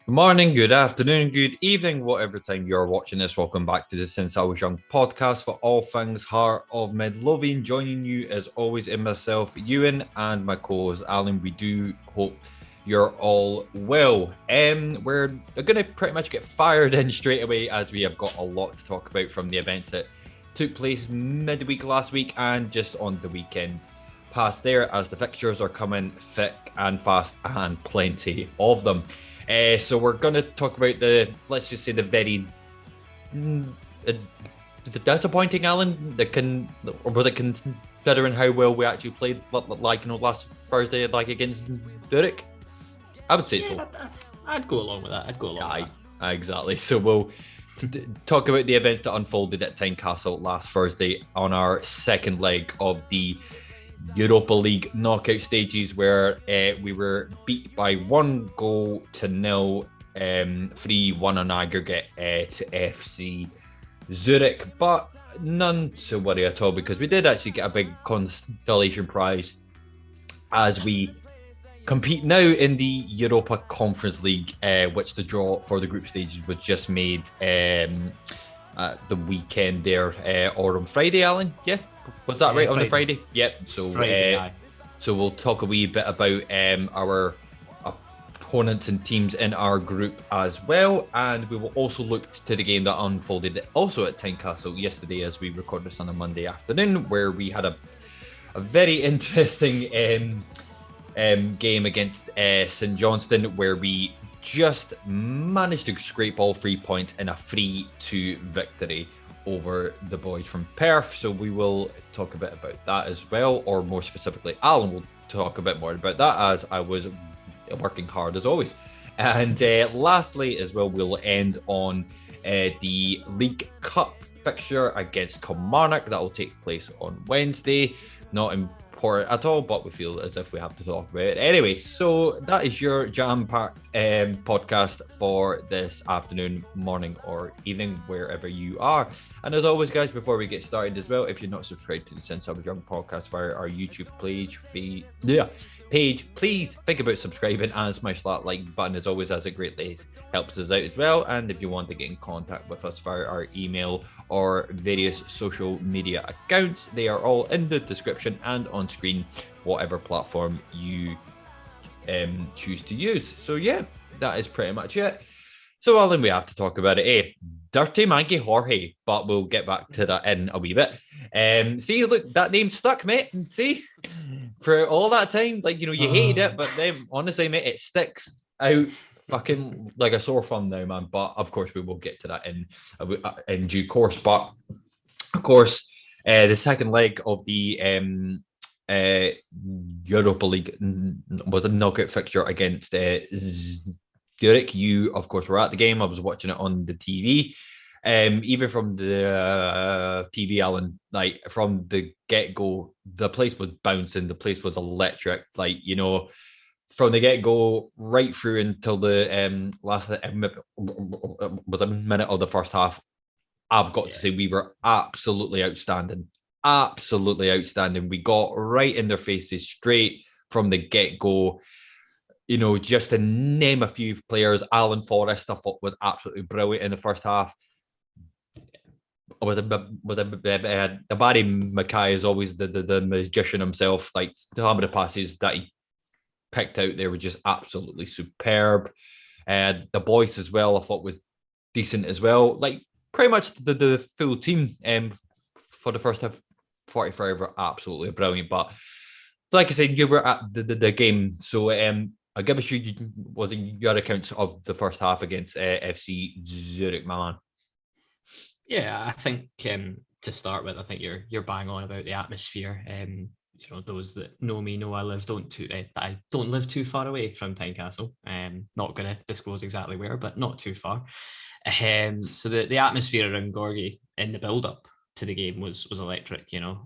Good morning, good afternoon, good evening, whatever time you're watching this. Welcome back to the Since I Was Young podcast for all things Heart of Midlothian. Joining you as always in myself, Ewan, and my co-host Alan. We do hope you're all well. We're going to pretty much get fired in straight away as we have got a lot to talk about from the events that took place midweek last week and just on the weekend past there, as the fixtures are coming thick and fast and plenty of them. So we're going to talk about let's just say the very disappointing, Alan, considering how well we actually played, last Thursday, against Zurich. I would say so. I'd go along with that. Exactly. So we'll talk about the events that unfolded at Tynecastle last Thursday on our second leg of the Europa League knockout stages, where we were beat by 1-0, 3-1 on aggregate to FC Zurich, but none to worry at all, because we did actually get a big consolation prize as we compete now in the Europa Conference League, which the draw for the group stages was just made the weekend there, or on Friday, Alan? Yeah, was that right? Friday. On the Friday? Yep. So Friday, so we'll talk a wee bit about our opponents and teams in our group as well, and we will also look to the game that unfolded also at Tynecastle yesterday, as we record this on a Monday afternoon, where we had a very interesting game against St.Johnstone, where we just managed to scrape all 3 points in a 3-2 victory over the boys from Perth. So we will talk a bit about that as well, or more specifically, Alan will talk a bit more about that, as I was working hard as always. And lastly as well, we'll end on the League Cup fixture against Kilmarnock that will take place on Wednesday. Not important at all, but we feel as if we have to talk about it anyway. So that is your jam-packed podcast for this afternoon, morning, or evening, wherever you are. And as always, guys, before we get started as well, if you're not subscribed to the Since I Was Young podcast via our YouTube page, please think about subscribing and smash that like button, as always, as it greatly helps us out as well. And if you want to get in contact with us via our email or various social media accounts, they are all in the description and on screen, whatever platform you choose to use. So yeah, that is pretty much it. So Alan, we have to talk about it. Dirty Maggie Jorge, but we'll get back to that in a wee bit. See, look, that name stuck, mate. See, for all that time, you hated it, but then honestly, mate, it sticks out fucking like a sore thumb now, man. But of course, we will get to that in due course. But of course, the second leg of the Europa League was a knockout fixture against Zurich. You, of course, were at the game. I was watching it on the TV. Even from the TV, Alan, from the get-go, the place was bouncing. The place was electric. From the get-go right through until the last was a minute of the first half. I've got to say, we were absolutely outstanding. Absolutely outstanding. We got right in their faces straight from the get-go. Just to name a few players, Alan Forrest, I thought, was absolutely brilliant in the first half. The Barry Mackay is always the magician himself. Some of the passes that he picked out there were just absolutely superb. The boys as well, I thought, was decent as well. Pretty much the full team for the first half, 45 were absolutely brilliant. But like I said, you were at the game, so I'll give a you was your account of the first half against FC Zurich, my man. Yeah, I think to start with, I think you're bang on about the atmosphere. Those that know me know I don't live too far away from Tynecastle. Not going to disclose exactly where, but not too far. So the atmosphere around Gorgie in the build-up to the game was electric. You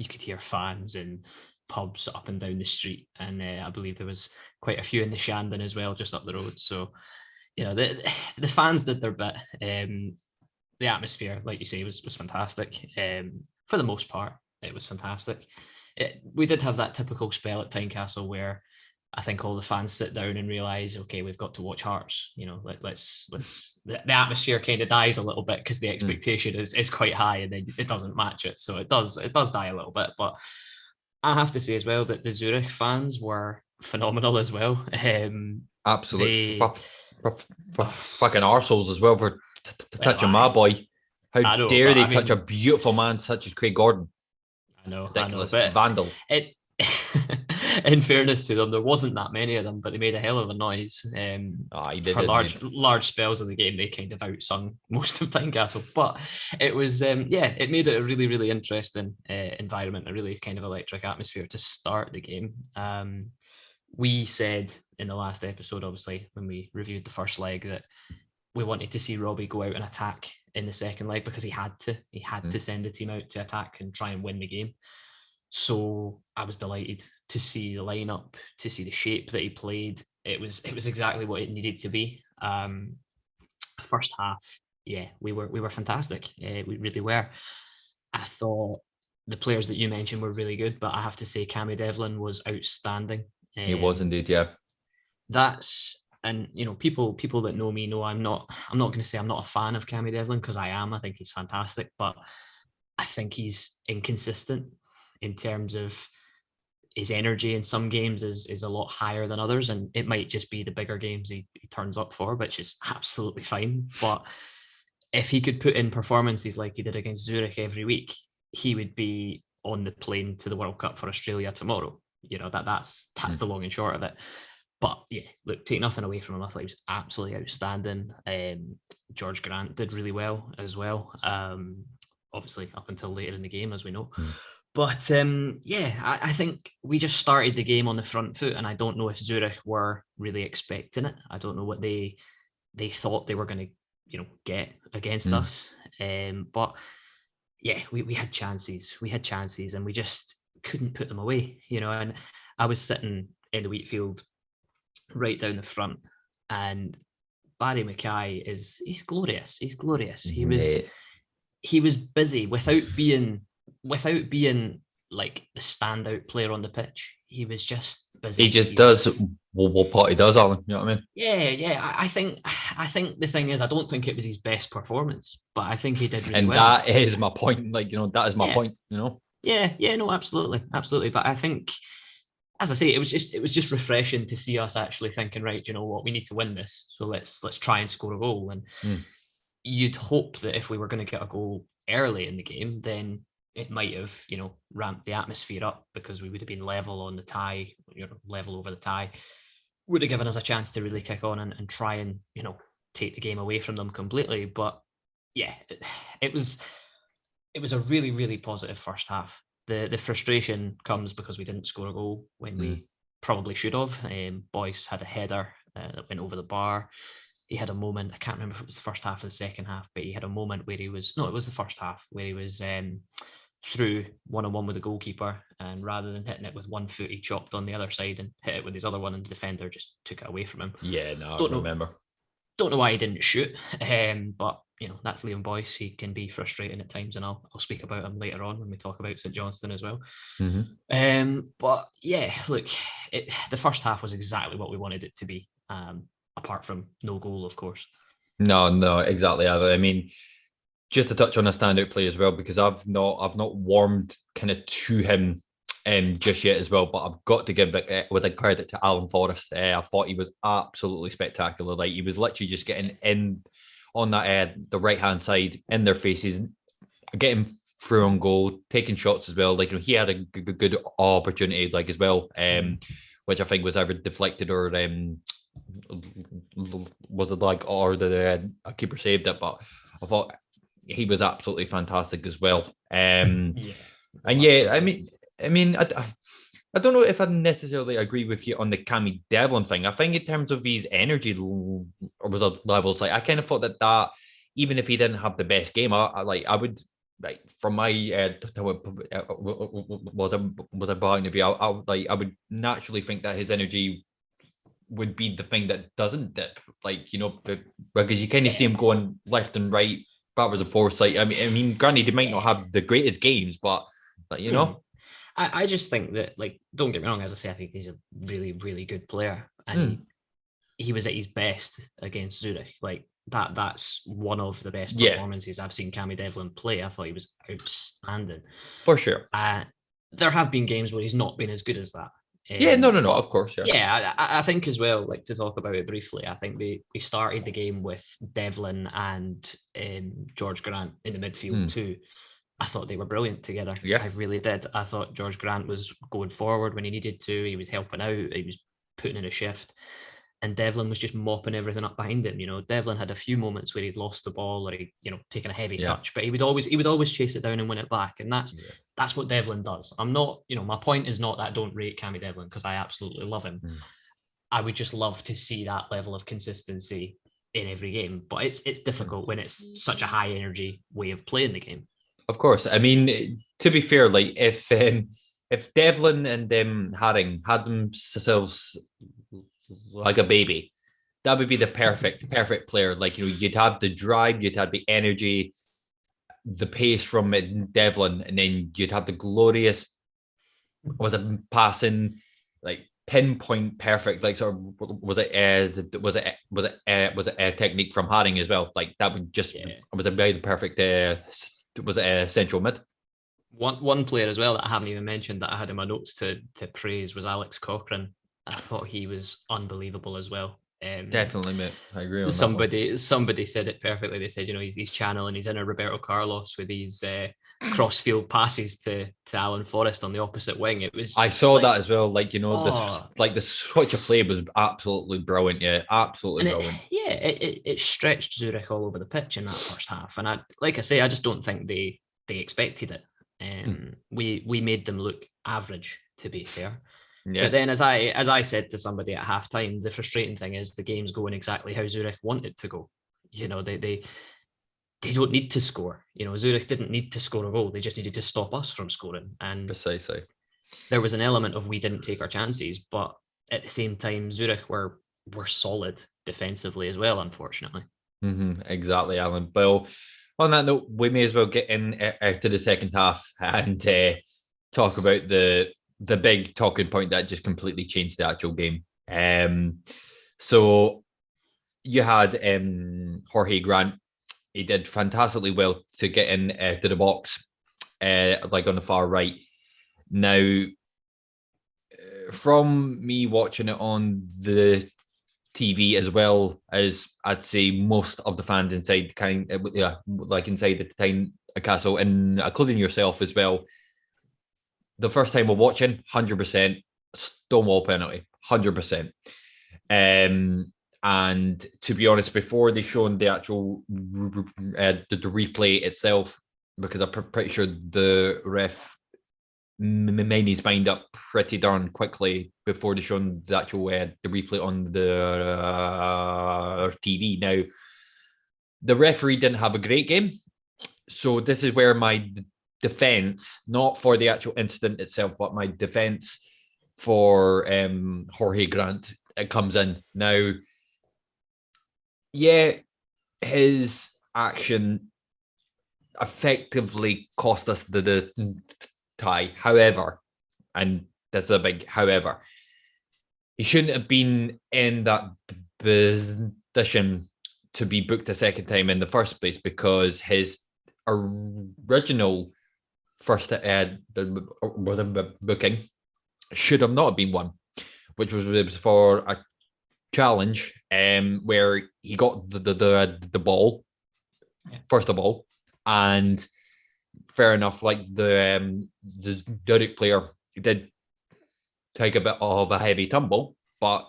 could hear fans and pubs up and down the street, and I believe there was quite a few in the Shandon as well, just up the road. So the fans did their bit. The atmosphere, like you say, was fantastic. For the most part, it was fantastic. We did have that typical spell at Tynecastle where I think all the fans sit down and realize, okay, we've got to watch Hearts. Let's the atmosphere kind of dies a little bit because the expectation is quite high, and then it doesn't match it. So it does die a little bit. But I have to say as well that the Zurich fans were phenomenal as well. Absolute fucking arseholes as well for touching my boy. How know, dare they touch a beautiful man such as Craig Gordon? I know, Ridiculous. But vandal. In fairness to them, there wasn't that many of them, but they made a hell of a noise. For large spells of the game, they kind of outsung most of Tynecastle. But it was, it made it a really, really interesting environment, a really kind of electric atmosphere to start the game. We said in the last episode, obviously, when we reviewed the first leg, that we wanted to see Robbie go out and attack in the second leg because he had to send the team out to attack and try and win the game. So I was delighted to see the lineup, to see the shape that he played. It was exactly what it needed to be. First half, we were fantastic. We really were. I thought the players that you mentioned were really good, but I have to say Cammy Devlin was outstanding. He was indeed, yeah. And people that know me know I'm not going to say I'm not a fan of Cammy Devlin, because I am. I think he's fantastic, but I think he's inconsistent in terms of his energy. In some games is a lot higher than others, and it might just be the bigger games he turns up for, which is absolutely fine. But if he could put in performances like he did against Zurich every week, he would be on the plane to the World Cup for Australia tomorrow. That's the long and short of it. But yeah, look, take nothing away from him. I thought he was absolutely outstanding. George Grant did really well as well. Obviously up until later in the game, as we know. But I think we just started the game on the front foot, and I don't know if Zurich were really expecting it. I don't know what they thought they were going to, get against us. But yeah, we had chances. We had chances, and we just couldn't put them away. And I was sitting in the Wheatfield, right down the front, and Barry Mackay he's glorious. He's glorious. He was busy without being like the standout player on the pitch. He was just busy. He just does what he does, Alan. You know what I mean? Yeah. I think the thing is, I don't think it was his best performance, but I think he did really well. And that is my point. That is my point. Yeah, no, absolutely. But I think, as I say, it was just refreshing to see us actually thinking, right, you know what, we need to win this, so let's try and score a goal. And you'd hope that if we were going to get a goal early in the game, then it might have, ramped the atmosphere up, because we would have been level on the tie, level over the tie, would have given us a chance to really kick on and try and, take the game away from them completely. But yeah, it was a really, really positive first half. The frustration comes because we didn't score a goal when we probably should have. Boyce had a header that went over the bar. He had a moment, I can't remember if it was the first half or the second half, but he had a moment where it was the first half, where he was through one-on-one with the goalkeeper, and rather than hitting it with one foot, he chopped on the other side and hit it with his other one, and the defender just took it away from him. Yeah, no, I remember. Don't know why he didn't shoot, but that's Liam Boyce. He can be frustrating at times, and I'll speak about him later on when we talk about St.Johnstone as well. But yeah, look, the first half was exactly what we wanted it to be, apart from no goal, of course. No, exactly. I mean, just to touch on a standout play as well, because I've not warmed kind of to him just yet as well, but I've got to give with a credit to Alan Forrest. I thought he was absolutely spectacular. Like, he was literally just getting in on that the right hand side in their faces, getting through on goal, taking shots as well. Like, he had a good opportunity as well, which I think was either deflected or was it or the keeper saved it. But I thought he was absolutely fantastic as well. I don't know if I necessarily agree with you on the Cammy Devlin thing. I think in terms of his energy levels, I kind of thought that even if he didn't have the best game, I would, from my was a point of view, I would naturally think that his energy would be the thing that doesn't dip, because you kind of see him going left and right, backwards and forwards. I mean, granted, he might not have the greatest games, but you know. I just think that, like, don't get me wrong, as I say, I think he's a really, really good player, and he was at his best against Zurich. Like that's one of the best performances I've seen Cammy Devlin play. I thought he was outstanding. For sure. There have been games where he's not been as good as that. No, of course. Yeah, I think as well, like, to talk about it briefly, I think we started the game with Devlin and George Grant in the midfield too. I thought they were brilliant together. Yeah. I really did. I thought George Grant was going forward when he needed to. He was helping out. He was putting in a shift. And Devlin was just mopping everything up behind him. You know, Devlin had a few moments where he'd lost the ball or he, taken a heavy touch, but he would always chase it down and win it back. And that's what Devlin does. I'm not, my point is not that I don't rate Cammy Devlin, because I absolutely love him. I would just love to see that level of consistency in every game. But it's difficult when it's such a high energy way of playing the game. Of course. I mean, to be fair, like if Devlin and Haring had themselves like a baby, that would be the perfect player. Like, you'd have the drive, you'd have the energy, the pace from Devlin, and then you'd have the glorious passing, like pinpoint perfect, like sort of was it a technique from Haring as well? Like that would just was a very perfect was it a central mid? One player as well that I haven't even mentioned that I had in my notes to praise was Alex Cochrane. I thought he was unbelievable as well. Definitely, mate. I agree on somebody said it perfectly. They said, he's channeling his inner Roberto Carlos with these cross-field passes to Alan Forrest on the opposite wing. It was. I saw that as well. Like, the switch of play was absolutely brilliant. Yeah, absolutely brilliant. It stretched Zurich all over the pitch in that first half, and I just don't think they expected it. We made them look average, to be fair. Yeah. But then, as I said to somebody at halftime, the frustrating thing is the game's going exactly how Zurich wanted to go. They don't need to score. Zurich didn't need to score a goal. They just needed to stop us from scoring. And precisely, there was an element of we didn't take our chances, but at the same time, Zurich were solid defensively as well, unfortunately. Exactly, Alan. Well, on that note, we may as well get in to the second half and talk about the big talking point that just completely changed the actual game. So you had Jorge Grant. He did fantastically well to get in to the box, like on the far right. Now, from me watching it on the TV, as well as I'd say most of the fans inside inside the Tyne Castle, and including yourself as well, the first time we're watching, 100% Stonewall penalty, 100%. And to be honest, before they shown the actual the replay itself, because I'm pretty sure the ref made his mind up pretty darn quickly before they shown the actual the replay on the TV. Now, the referee didn't have a great game, so this is where my defense, not for the actual incident itself, but my defense for Jorge Grant, it comes in. Now, his action effectively cost us the tie. However, and that's a big however, he shouldn't have been in that position to be booked a second time in the first place, because his original first booking should have not been one, which was for a challenge where he got the ball first of all, and fair enough, like the Zurich player, he did take a bit of a heavy tumble, but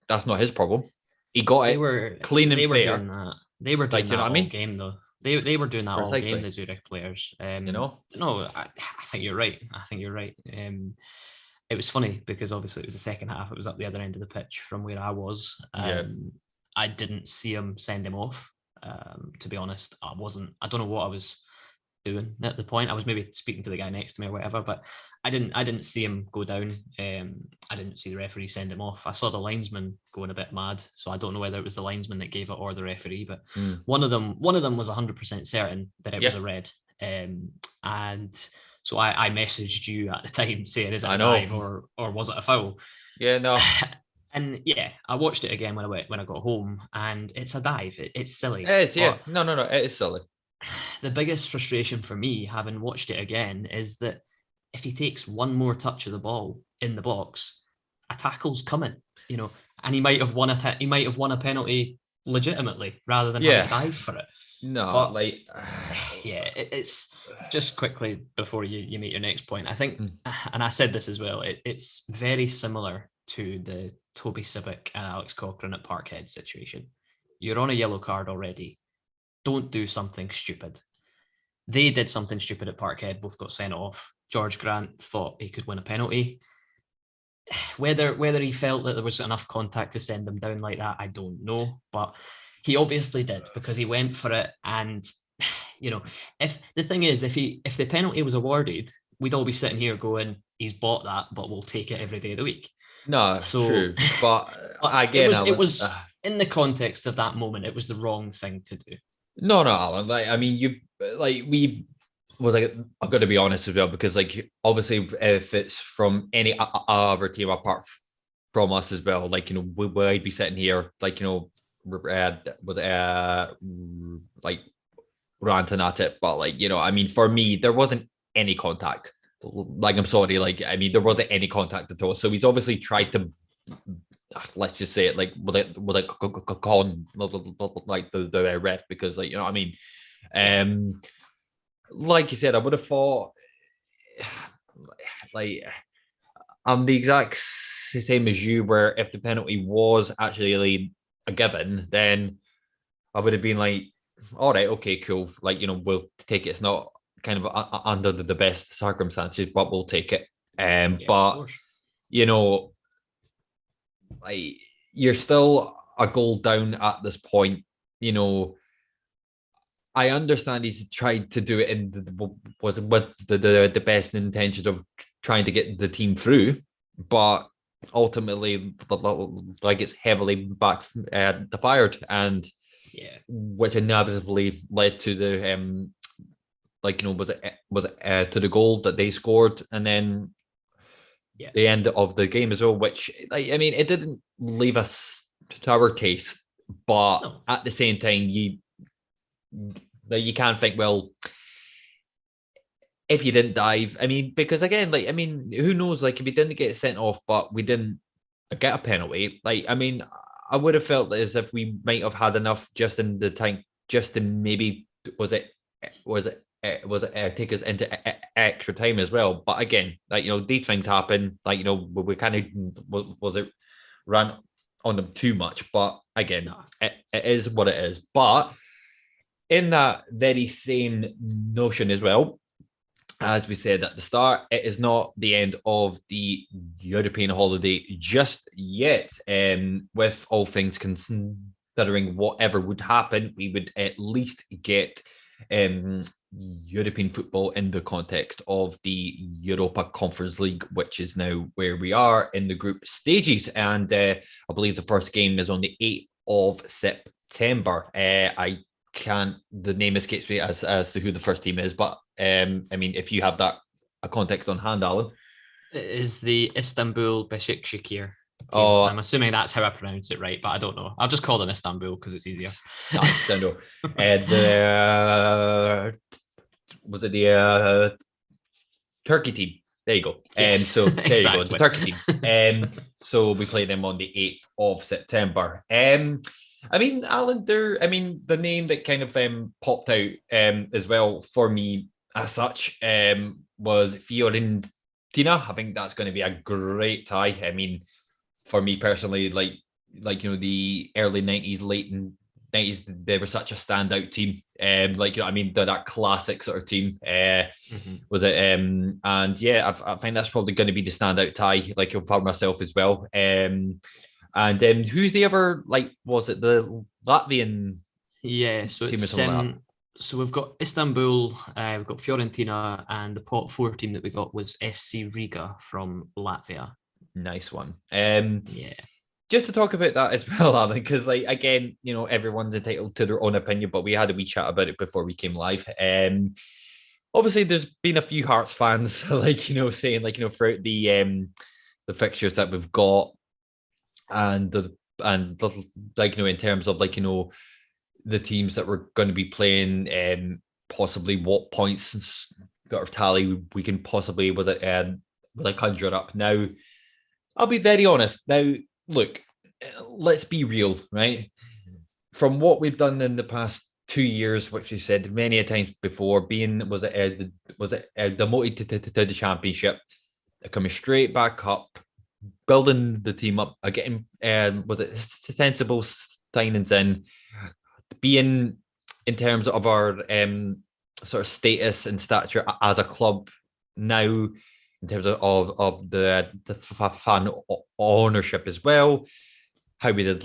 that's not his problem. He got clean and fair. They were doing that all game though. They were doing that precisely all game, the Zurich players. No, I think you're right. It was funny because obviously it was the second half. It was up the other end of the pitch from where I was. I didn't see him send him off. To be honest, I don't know what I was doing at the point. I was maybe speaking to the guy next to me or whatever, but I didn't see him go down. I didn't see the referee send him off. I saw the linesman going a bit mad, so I don't know whether it was the linesman that gave it or the referee, but one of them was 100% certain that it was a red. And So I messaged you at the time saying, is it I a know. dive or was it a foul? Yeah, no. And yeah, I watched it again when I got home, and it's a dive. It's silly. It is, yeah. But No, it is silly. the biggest frustration for me, having watched it again, is that if he takes one more touch of the ball in the box, a tackle's coming, and he might have won a penalty legitimately rather than having to Yeah. dive for it. No, But yeah, it's just quickly before you make your next point. I think, and I said this as well, it's very similar to the Toby Sibic and Alex Cochrane at Parkhead situation. You're on a yellow card already. Don't do something stupid. They did something stupid at Parkhead, both got sent off. George Grant thought he could win a penalty. Whether he felt that there was enough contact to send them down like that, I don't know. But he obviously did, because he went for it. And if the thing is, if the penalty was awarded, we'd all be sitting here going, he's bought that, but we'll take it every day of the week. no, So, true. But again, it was in the context of that moment, it was the wrong thing to do. No, Alan. Like, I mean, I've got to be honest as well, because like obviously if it's from any other team apart from us as well, like we'd be sitting here like with like ranting at it, but like I mean, for me there wasn't any contact. Like, I'm sorry, like I mean there wasn't any contact at all. So he's obviously tried to, let's just say it, like con like the ref, because like what I mean. Like you said, I would have thought, like, I'm the exact same as you, where if the penalty was actually a given, then I would have been like, all right, okay, cool. Like, we'll take it. It's not kind of under the best circumstances, but we'll take it. But, like, you're still a goal down at this point. I understand he's tried to do it was with the best intention of trying to get the team through, but ultimately, like, it's heavily backfired, and which inevitably led to the to the goal that they scored, and then the end of the game as well. Which, like, I mean, it didn't leave us to our taste, but at the same time, you can't think, well, if you didn't dive, I mean, because again, like, I mean, who knows, like, if we didn't get sent off, but we didn't get a penalty, like, I mean, I would have felt as if we might have had enough just in the tank, just to maybe, take us into extra time as well. But again, like, these things happen, like, we kind of, was it ran on them too much, but again, it is what it is. But in that very same notion as well, as we said at the start, it is not the end of the European holiday just yet. With all things considering, whatever would happen, we would at least get European football in the context of the Europa Conference League, which is now where we are in the group stages. And I believe the first game is on the 8th of September. The name escapes me as to who the first team is, but I mean, if you have that a context on hand, Alan. It is the Istanbul Besikshakir. Oh, I'm assuming that's how I pronounce it right, but I don't know. I'll just call them Istanbul because it's easier. Istanbul. Was it the Turkey team? There you go. Yes, so there exactly. you go, the Turkey team. So we play them on the 8th of September. I mean, Alan, the name that kind of popped out as well for me as such was Fiorentina. I think that's going to be a great tie. I mean, for me personally, like the early 90s, late 90s, they were such a standout team. I mean, they're that classic sort of team. Was it? And yeah, I think that's probably going to be the standout tie, like, for myself as well. And who's the other, like, was it the Latvian? Yeah, so it's so we've got Istanbul, we've got Fiorentina, and the pot 4 team that we got was FC Riga from Latvia. Nice one. Yeah. Just to talk about that as well, Alan, because, like, again, everyone's entitled to their own opinion, but we had a wee chat about it before we came live. obviously there's been a few Hearts fans like saying like throughout the fixtures that we've got and like in terms of like the teams that we're going to be playing, possibly what points sort of tally we can possibly with it conjure up. Now, I'll be very honest. Now, look, let's be real, right? From what we've done in the past 2 years, which we said many a times before, being was it demoted to the championship, coming straight back up, building the team up, getting was it sensible signings in, being in terms of our sort of status and stature as a club now, in terms of the fan ownership as well, how we did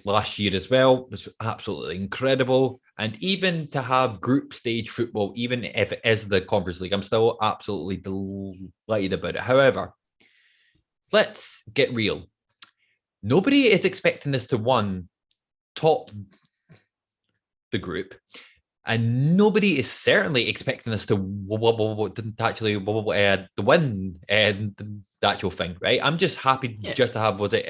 last year as well was absolutely incredible. And even to have group stage football, even if it is the Conference League, I'm still absolutely delighted about it. However, let's get real. Nobody is expecting us to top the group, and nobody is certainly expecting us to actually win the actual thing, right? I'm just happy just to have was it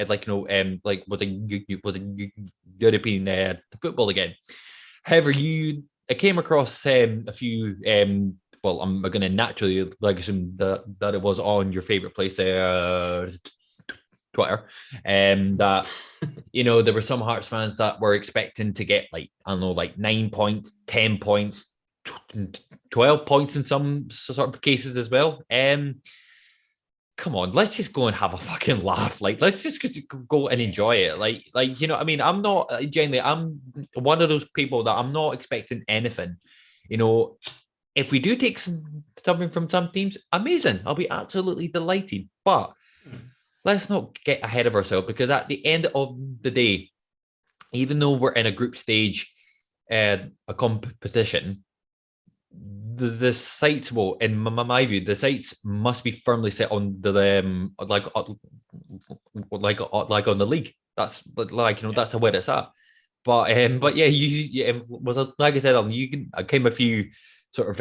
European football again. However, I came across a few. Well, I'm going to naturally assume that it was on your favorite place, Twitter, that there were some Hearts fans that were expecting to get like, I don't know, like 9 points, 10 points, 12 points in some sort of cases as well. Come on, let's just go and have a fucking laugh. Like, let's just go and enjoy it. Like, I mean, I'm not genuinely, I'm one of those people that I'm not expecting anything. If we do take something from some teams, amazing. I'll be absolutely delighted. But let's not get ahead of ourselves, because at the end of the day, even though we're in a group stage, a competition, the sights, well, in my view, the sights must be firmly set on the like on the league. That's that's where it's at. But yeah, you was like I said, I came a few sort of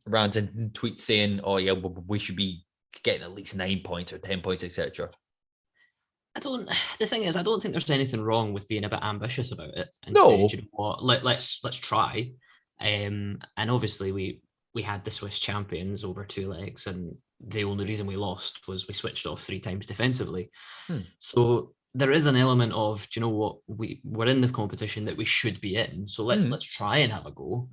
rants and tweets saying, oh yeah, we should be getting at least 9 points or 10 points, etc. The thing is, I don't think there's anything wrong with being a bit ambitious about it and No. saying, you know what, let's try. And obviously we had the Swiss champions over 2 legs, and the only reason we lost was we switched off 3 times defensively. So there is an element of, do you know what, we're in the competition that we should be in, so let's try and have a go.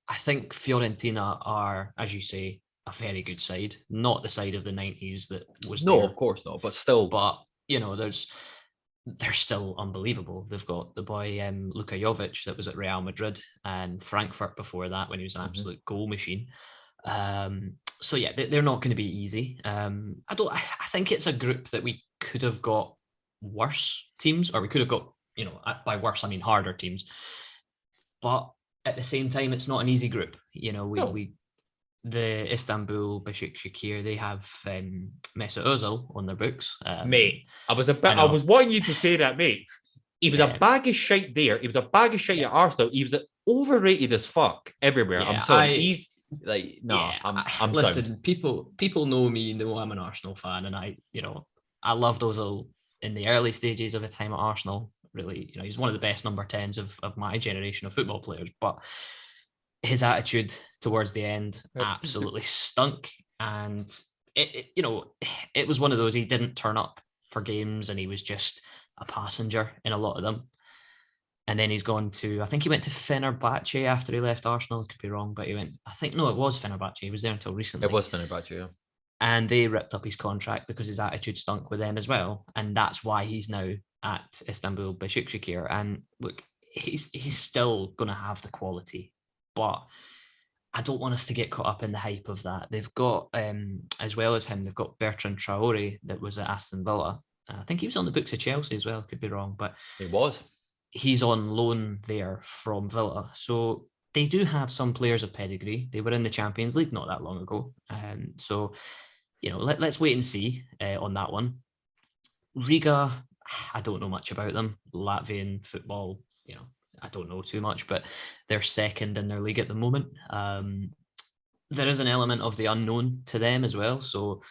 I think Fiorentina are, as you say, a very good side, not the side of the 90s that was no there. Of course not, but still, they're still unbelievable. They've got the boy Luka Jovic that was at Real Madrid and Frankfurt before that, when he was an absolute goal machine. So yeah, they're not going to be easy. I think it's a group that we could have got worse teams, or we could have got, by worse I mean harder teams, but at the same time, it's not an easy group. The Istanbul Başakşehir, they have Mesut Ozil on their books. Mate, I was wanting you to say that, mate. He was a bag of shite there. He was a bag of shite at Arsenal. He was overrated as fuck everywhere. I'm sorry. He's like, no, I'm listen, sound. people know me, know I'm an Arsenal fan, and I loved Ozil in the early stages of his time at Arsenal. Really, he's one of the best number 10s of my generation of football players, but his attitude towards the end absolutely stunk. And it was one of those, he didn't turn up for games and he was just a passenger in a lot of them. And then he's gone to, I think he went to Fenerbahce after he left Arsenal. I could be wrong, but it was Fenerbahce. He was there until recently. It was Fenerbahce, yeah. And they ripped up his contract because his attitude stunk with them as well. And that's why he's now at Istanbul Başakşehir. And look, he's still going to have the quality, but I don't want us to get caught up in the hype of that. They've got, as well as him, they've got Bertrand Traore that was at Aston Villa. I think he was on the books of Chelsea as well, could be wrong, but he was. He's on loan there from Villa. So they do have some players of pedigree. They were in the Champions League not that long ago. So, let's wait and see on that one. Riga, I don't know much about them. Latvian football, I don't know too much, but they're second in their league at the moment. There is an element of the unknown to them as well. So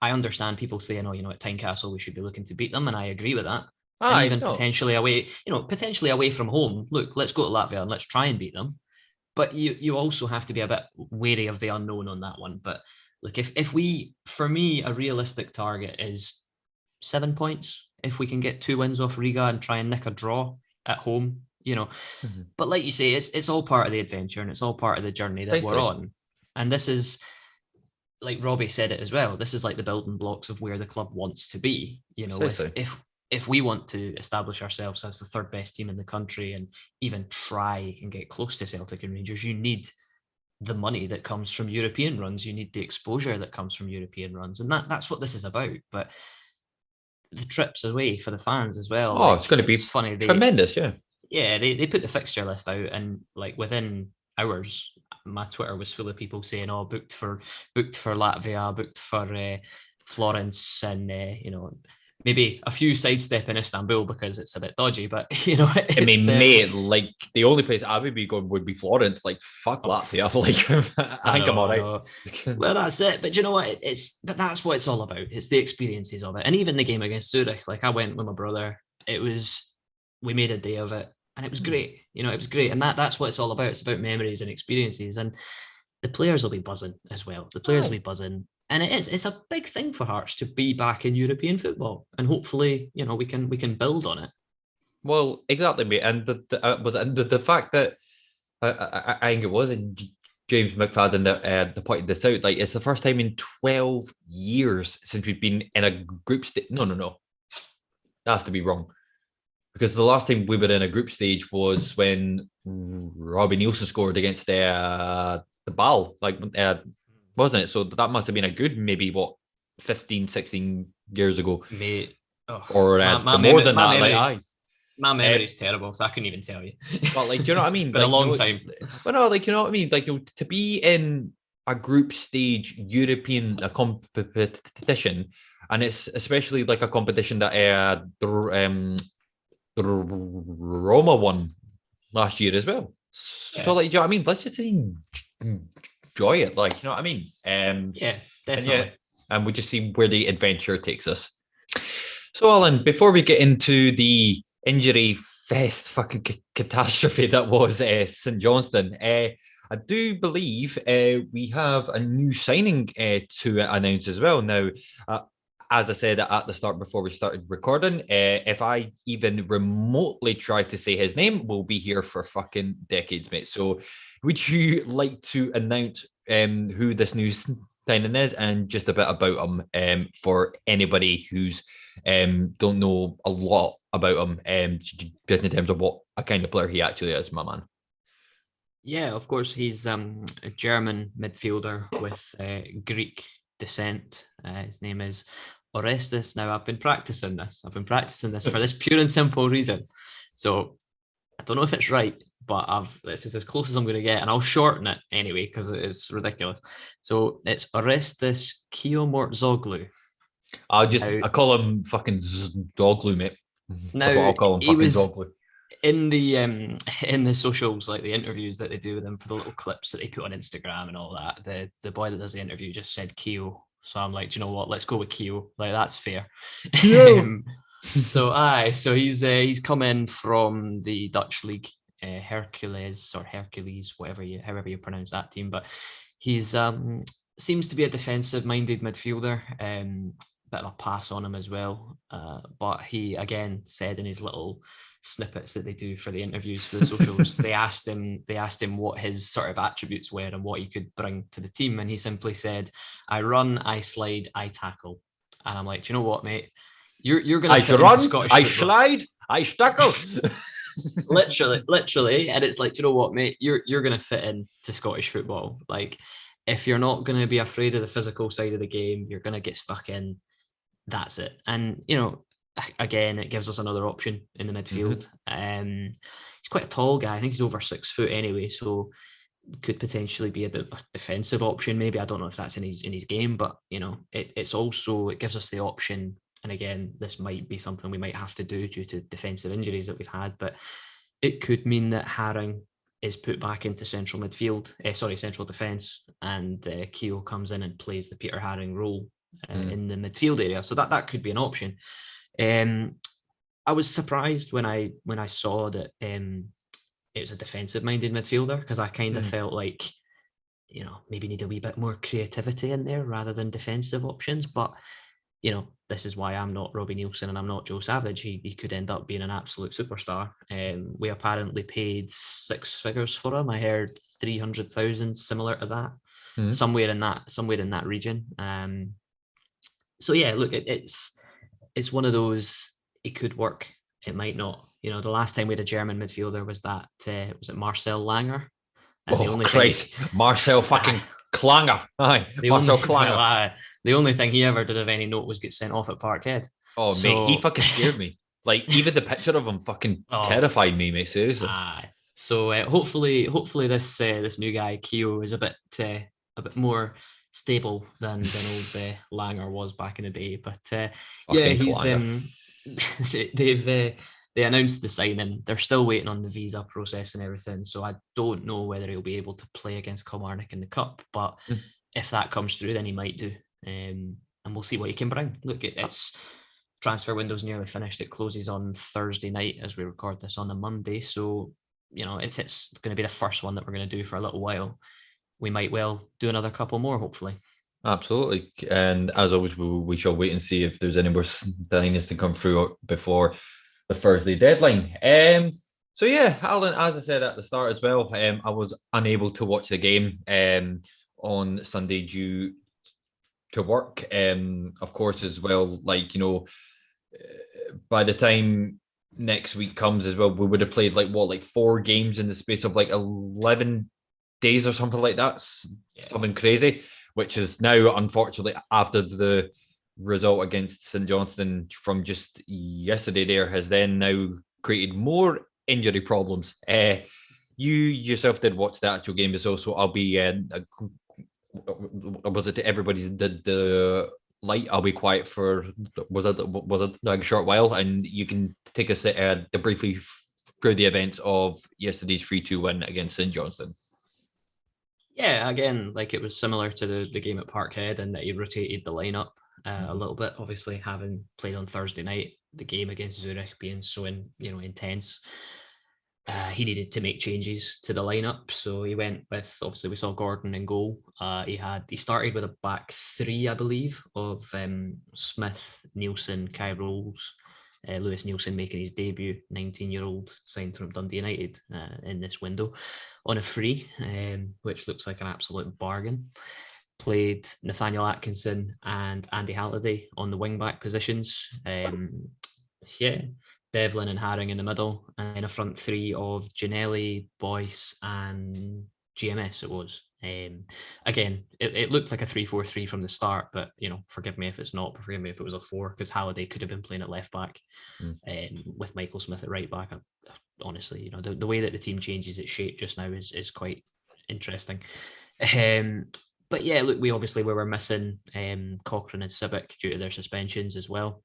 I understand people saying, "Oh, at Tynecastle we should be looking to beat them," and I agree with that. And Aye, even no. potentially away from home. Look, let's go to Latvia and let's try and beat them. But you also have to be a bit wary of the unknown on that one. But look, if we, for me, a realistic target is 7 points. If we can get 2 wins off Riga and try and nick a draw at home, Mhm. But like you say, it's all part of the adventure and it's all part of the journey that we're Precisely. on. And this is, like Robbie said it as well, this is like the building blocks of where the club wants to be. Precisely. If we want to establish ourselves as the third best team in the country and even try and get close to Celtic and Rangers, you need the money that comes from European runs. You need the exposure that comes from European runs, and that's what this is about. But the trips away for the fans as well. Oh, it's Like going to it was be funny. tremendous. Yeah. They put the fixture list out, and like within hours, my Twitter was full of people saying, "Oh, booked for Latvia, booked for Florence, and maybe a few sidestep in Istanbul because it's a bit dodgy." But I it's mean, mate, like the only place I would be going would be Florence. Like, fuck oh, Latvia. Like, I think I'm all I right. know. Well, that's it. But you know what? But that's what it's all about. It's the experiences of it, and even the game against Zurich. Like I went with my brother. We made a day of it, and it was great. It was great, and that's what it's all about. It's about memories and experiences, and the players will be buzzing as well. The players will Aye. be buzzing, and it's a big thing for Hearts to be back in European football, and hopefully, we can build on it. Well, exactly, mate. And the fact that I think it was James McFadden that pointed this out. Like, it's the first time in 12 years since we've been in a group stage. No. That has to be wrong. Because the last time we were in a group stage was when Robbie Nielsen scored against the Ball, wasn't it? So that must have been a good, maybe, 15, 16 years ago. Mate, oh, Or my more memory, than that. Like, aye. my Uh, memory is terrible, so I couldn't even tell you. But like, do you know what I It's mean? been a Like, long time. but no, like, you know what I mean? Like, to be in a group stage European competition, and it's especially like a competition that the Roma won last year as well. So, Yeah, like, do you know what I mean? Let's just enjoy it. Like, you know what I mean? yeah, And yeah, definitely. and we just see where the adventure takes us. So, Alan, before we get into the injury fest fucking catastrophe that was St. Johnstone, I do believe we have a new signing to announce as well. Now, uh, as I said at the start before we started recording, if I even remotely try to say his name, we'll be here for fucking decades, mate. So, would you like to announce who this new signing is and just a bit about him for anybody who's don't know a lot about him, just in terms of what a kind of player he actually is, my man. Yeah, of course, he's a German midfielder with Greek descent. His name is Orestes. Now, I've been practicing this. I've been practicing this for this pure and simple reason. So I don't know if it's right, but this is as close as I'm going to get, and I'll shorten it anyway because it is ridiculous. So it's Orestes Kiomortzoglu. Now, I call him fucking Doglu, mate. That's what now I'll call him, he fucking was Doglu. in the socials, like the interviews that they do with him for the little clips that they put on Instagram and all that. The boy that does the interview just said Keo, so I'm like, do you know what? Let's go with Keo. Like that's fair. Keo. So he's come in from the Dutch league, Hercules, however you pronounce that team. But he's seems to be a defensive minded midfielder. Bit of a pass on him as well. But he again said in his little snippets that they do for the interviews for the socials, they asked him what his sort of attributes were and what he could bring to the team, and he simply said, "I run, I slide, I tackle." And I'm like, do you know what, mate? You're gonna I fit into run, Scottish I football. slide, I tackle. Literally, and it's like, do you know what, mate? You're gonna fit into Scottish football. Like, if you're not gonna be afraid of the physical side of the game, you're gonna get stuck in. That's it. And again, it gives us another option in the midfield. He's quite a tall guy. I think he's over 6 foot anyway, so could potentially be a defensive option. Maybe I don't know if that's in his game, but it gives us the option. And again, this might be something we might have to do due to defensive injuries that we've had, but it could mean that Haring is put back into central midfield, central defence, and Keogh comes in and plays the Peter Haring role in the midfield area. So that could be an option. I was surprised when I saw that it was a defensive-minded midfielder, because I kind of felt like, maybe need a wee bit more creativity in there rather than defensive options. But this is why I'm not Robbie Neilson and I'm not Joe Savage. He could end up being an absolute superstar. We apparently paid 6 figures for him. I heard 300,000, similar to that, somewhere in that region. So yeah, look, it's one of those. It could work. It might not. The last time we had a German midfielder was it Marcel Langer? And the only Christ, Marcel fucking Klanger. Aye, Marcel Klanger. The only thing he ever did of any note was get sent off at Parkhead. Oh, mate, he fucking scared me. Like, even the picture of him fucking terrified me, mate. Seriously. So hopefully this new guy Keogh is a bit more stable than old Langer was back in the day. But he's they announced the signing. They're still waiting on the visa process and everything. So I don't know whether he'll be able to play against Kilmarnock in the Cup. But if that comes through, then he might do. And we'll see what he can bring. Look, it's transfer window's nearly finished. It closes on Thursday night as we record this on the Monday. So, if it's going to be the first one that we're going to do for a little while, we might well do another couple more, hopefully. Absolutely. And as always, we shall wait and see if there's any more signings to come through before the Thursday deadline. So yeah, Alan, as I said at the start as well, I was unable to watch the game on Sunday due to work. Of course, as well, by the time next week comes as well, we would have played 4 games in the space of 11 days or something like that. Something crazy, which is now, unfortunately, after the result against St.Johnstone from just yesterday there, has then now created more injury problems. You yourself did watch the actual game as well, so I'll be was it everybody's the light? I'll be quiet for was it a short while, and you can take us briefly through the events of yesterday's 3-2 win against St. Johnstone. Yeah, again, it was similar to the game at Parkhead, and that he rotated the lineup a little bit. Obviously, having played on Thursday night, the game against Zurich being so intense, he needed to make changes to the lineup. So he went with, obviously, we saw Gordon in goal. He started with a back 3, I believe, of Smith, Nielsen, Kai Rolls, Lewis Nielsen making his debut, 19-year-old, signed from Dundee United in this window on a free, which looks like an absolute bargain. Played Nathaniel Atkinson and Andy Halliday on the wing-back positions. Devlin and Haring in the middle, and a front 3 of Ginelli, Boyce, and GMS it was. Again, it looked like a 3-4-3 from the start, but forgive me if it's not. Forgive me if it was a 4, because Halliday could have been playing at left back with Michael Smith at right back. Honestly, the way that the team changes its shape just now is quite interesting. But yeah, look, we were missing Cochrane and Sibic due to their suspensions as well.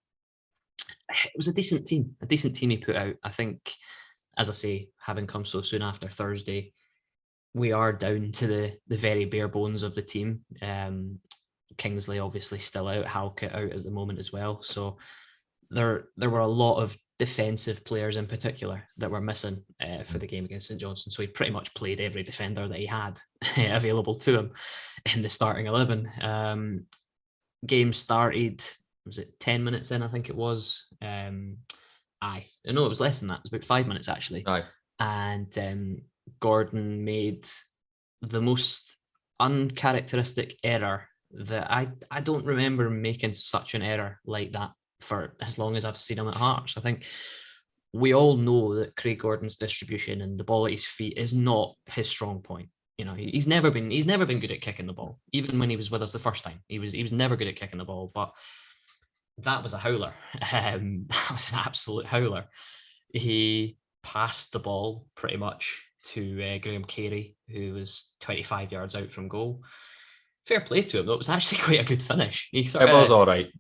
It was a decent team he put out. I think, as I say, having come so soon after Thursday, we are down to the very bare bones of the team. Kingsley obviously still out, Halkett out at the moment as well. So there were a lot of defensive players in particular that were missing for the game against St. Johnstone. So he pretty much played every defender that he had available to him in the starting 11. Game started, was it 10 minutes in, I think it was? No, it was less than that. It was about 5 minutes actually. Aye. And Gordon made the most uncharacteristic error that I don't remember making such an error like that for as long as I've seen him at Hearts. I think we all know that Craig Gordon's distribution and the ball at his feet is not his strong point. He's never been good at kicking the ball. Even when he was with us the first time, he was never good at kicking the ball. But that was a howler. That was an absolute howler. He passed the ball pretty much to Graham Carey, who was 25 yards out from goal. Fair play to him, though. It was actually quite a good finish. It was all right.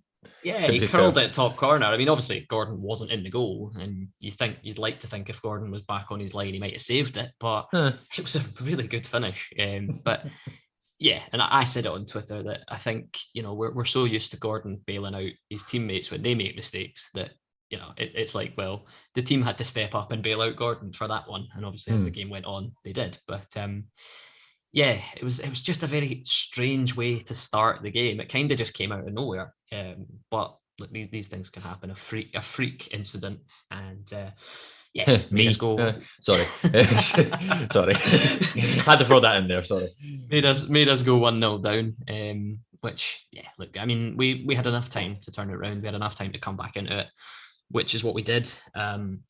Yeah, To he be curled fair. it top corner. I mean, obviously Gordon wasn't in the goal, and you'd like to think if Gordon was back on his line, he might have saved it. But Huh. it was a really good finish. But yeah, and I said it on Twitter that I think we're so used to Gordon bailing out his teammates when they make mistakes that it's like, well, the team had to step up and bail out Gordon for that one, and obviously as the game went on, they did. But yeah, it was just a very strange way to start the game. It kind of just came out of nowhere. But look, these things can happen. A freak incident, and yeah, made us Me. go. Sorry. Sorry. Had to throw that in there. Sorry. made us go 1-0 down. Which, yeah, look, I mean, we had enough time to turn it around. We had enough time to come back into it, which is what we did.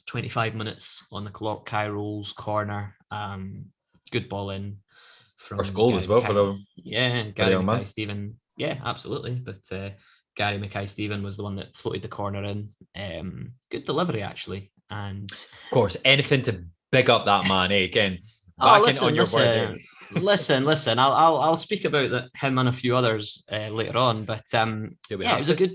25 minutes on the clock. Kai rolls corner. Good ball in First from goal as Gary well for Mackay. the Yeah, for the Gary young man. Mackay-Steven. Yeah, absolutely. But Gary Mackay-Steven was the one that floated the corner in. Good delivery, actually. And Of course, anything to big up that man, eh? Again, oh, backing on your word there. listen. I'll speak about him and a few others later on. But yeah, it was a good.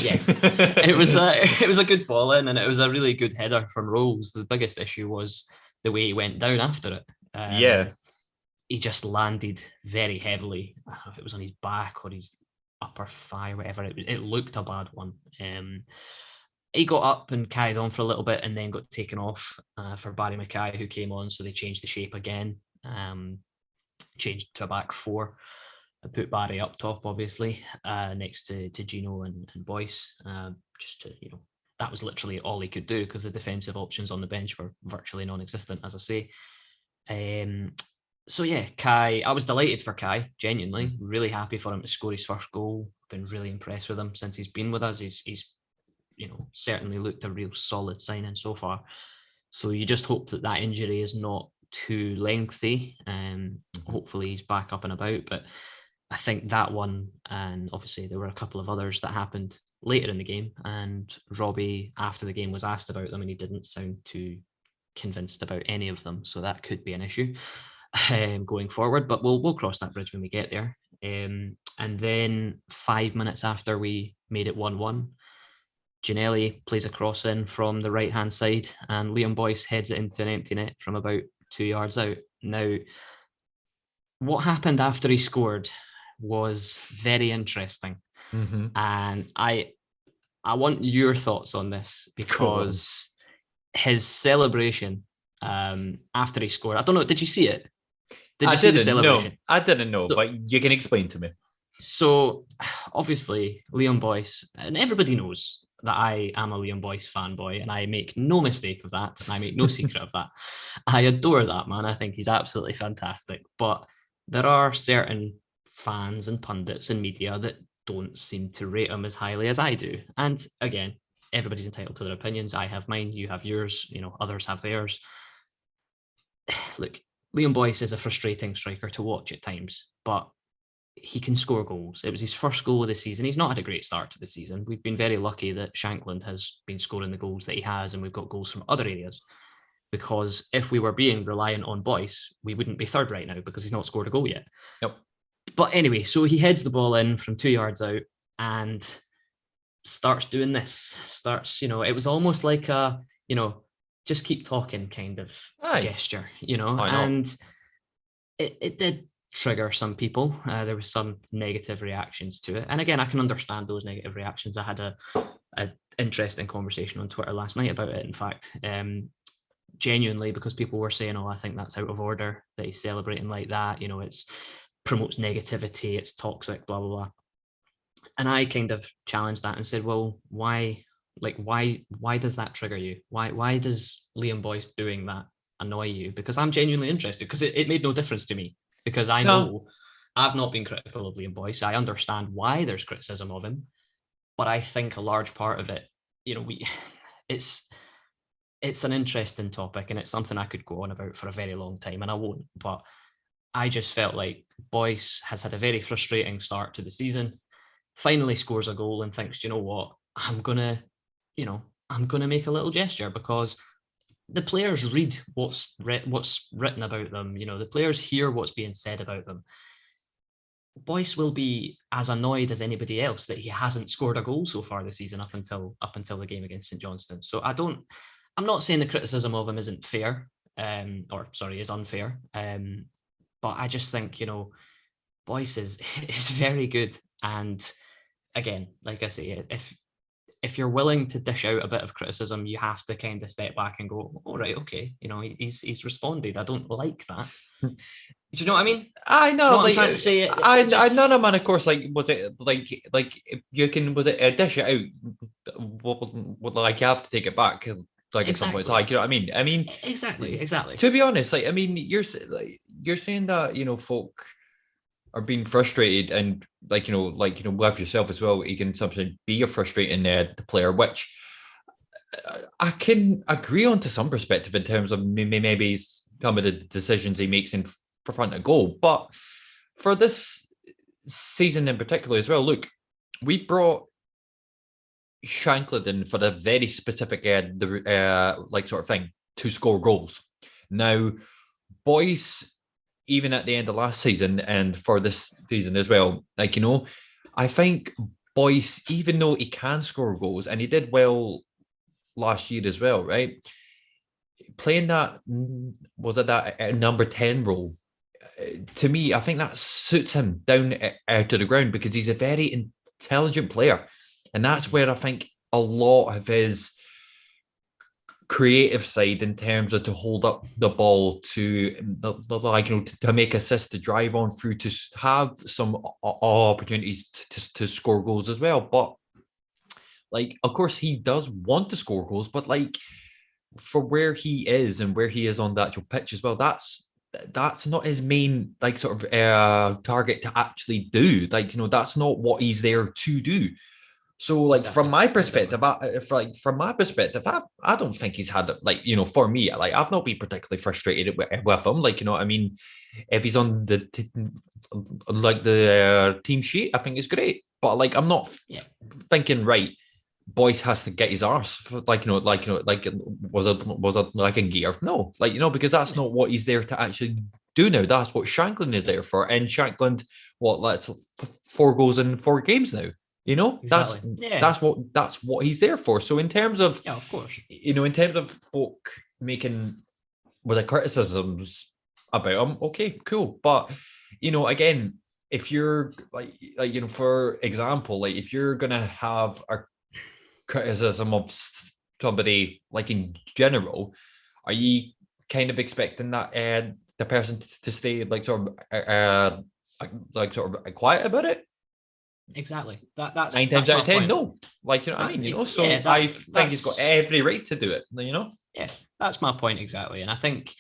Yes, it was a good ball in, and it was a really good header from Rolls. The biggest issue was the way he went down after it. Yeah. He just landed very heavily. I don't know if it was on his back or his upper thigh, whatever. It looked a bad one. He got up and carried on for a little bit and then got taken off for Barry Mackay, who came on. So they changed the shape again, changed to a back four. I put Barry up top, obviously, next to Gino and Boyce, just to, that was literally all he could do because the defensive options on the bench were virtually non-existent, as I say. So yeah, Kai, I was delighted for Kai, genuinely, really happy for him to score his first goal. Been really impressed with him since he's been with us. He's certainly looked a real solid signing so far. So you just hope that injury is not too lengthy, and hopefully he's back up and about. But I think that one, and obviously there were a couple of others that happened later in the game, and Robbie after the game was asked about them and he didn't sound too convinced about any of them, so that could be an issue going forward, but we'll cross that bridge when we get there. And then 5 minutes after we made it 1-1, Ginelli plays a cross in from the right hand side and Liam Boyce heads it into an empty net from about 2 yards out. Now, what happened after he scored was very interesting. And I want your thoughts on this, because his celebration after he scored, I don't know, did you see it? Did you see the celebration? No, I didn't know, but you can explain to me. So obviously Liam Boyce, and everybody knows that I am a Liam Boyce fanboy, and I make no mistake of that, and I make no secret of that. I adore that man. I think he's absolutely fantastic. But there are certain fans and pundits and media that don't seem to rate him as highly as I do. And again, everybody's entitled to their opinions. I have mine, you have yours, others have theirs. Look, Liam Boyce is a frustrating striker to watch at times, but he can score goals. It was his first goal of the season. He's not had a great start to the season. We've been very lucky that Shankland has been scoring the goals that he has, and we've got goals from other areas. Because if we were being reliant on Boyce, we wouldn't be third right now because he's not scored a goal yet. Yep. But anyway, so he heads the ball in from 2 yards out and starts doing this. It was almost like a, just keep talking kind of gesture, and it did trigger some people. There was some negative reactions to it. And again, I can understand those negative reactions. I had a interesting conversation on Twitter last night about it, in fact, genuinely, because people were saying, I think that's out of order that he's celebrating like that. It's promotes negativity, it's toxic, blah, blah, blah. And I kind of challenged that and said, well, why does that trigger you? Why does Liam Boyce doing that annoy you? Because I'm genuinely interested, because it made no difference to me, because I know I've not been critical of Liam Boyce. I understand why there's criticism of him, but I think a large part of it, it's an interesting topic, and it's something I could go on about for a very long time, and I won't. But I just felt like Boyce has had a very frustrating start to the season, finally scores a goal and thinks, you know what, I'm gonna make a little gesture, because the players read what's written about them. The players hear what's being said about them. Boyce will be as annoyed as anybody else that he hasn't scored a goal so far this season up until the game against St. Johnstone. So I'm not saying the criticism of him isn't fair, is unfair. But I just think, Boyce is very good. And again, like I say, if you're willing to dish out a bit of criticism, you have to kind of step back and go, all right, okay, he's responded. I don't like that. Do you know what I mean? I know. Do you know what I'm trying to say? I know, man. Of course, like was it like you can dish it out? Like you have to take it back. Like at some point, it's like, you know what I mean? I mean, exactly. To be honest, like I mean, you're saying that folk are being frustrated, and with yourself as well, you can sometimes be a frustrating the player, which I can agree on to some perspective in terms of maybe some of the decisions he makes in front of goal. But for this season in particular as well, look, we brought Shankland in for a very specific sort of thing to score goals. Now, Boyce, even at the end of last season and for this season as well, I think Boyce, even though he can score goals and he did well last year as well, right? Playing that number 10 role, to me, I think that suits him down to the ground because he's a very intelligent player. And that's where I think a lot of his creative side in terms of to hold up the ball, to to make assists, to drive on through, to have some opportunities to score goals as well. But of course, he does want to score goals, but for where he is and where he is on the actual pitch as well, that's not his main target to actually do. That's not what he's there to do. So, exactly. From my perspective, I don't think he's had for me, I've not been particularly frustrated with him. I mean, if he's on the team sheet, I think it's great. But I'm not thinking right. Boyce has to get his arse, was it like in gear? No, because that's not what he's there to actually do now. That's what Shankland is there for. And Shankland, that's 4 goals in 4 games now. Exactly. That's what he's there for. So in terms of, of course, in terms of folk making the criticisms about him, okay, cool. But again, if you're for example, if you're gonna have a criticism of somebody in general, are you kind of expecting that the person to stay sort of quiet about it? Exactly. That's 9 times out of 10. No, what I mean. So I think he's got every right to do it. Yeah, that's my point exactly. And I think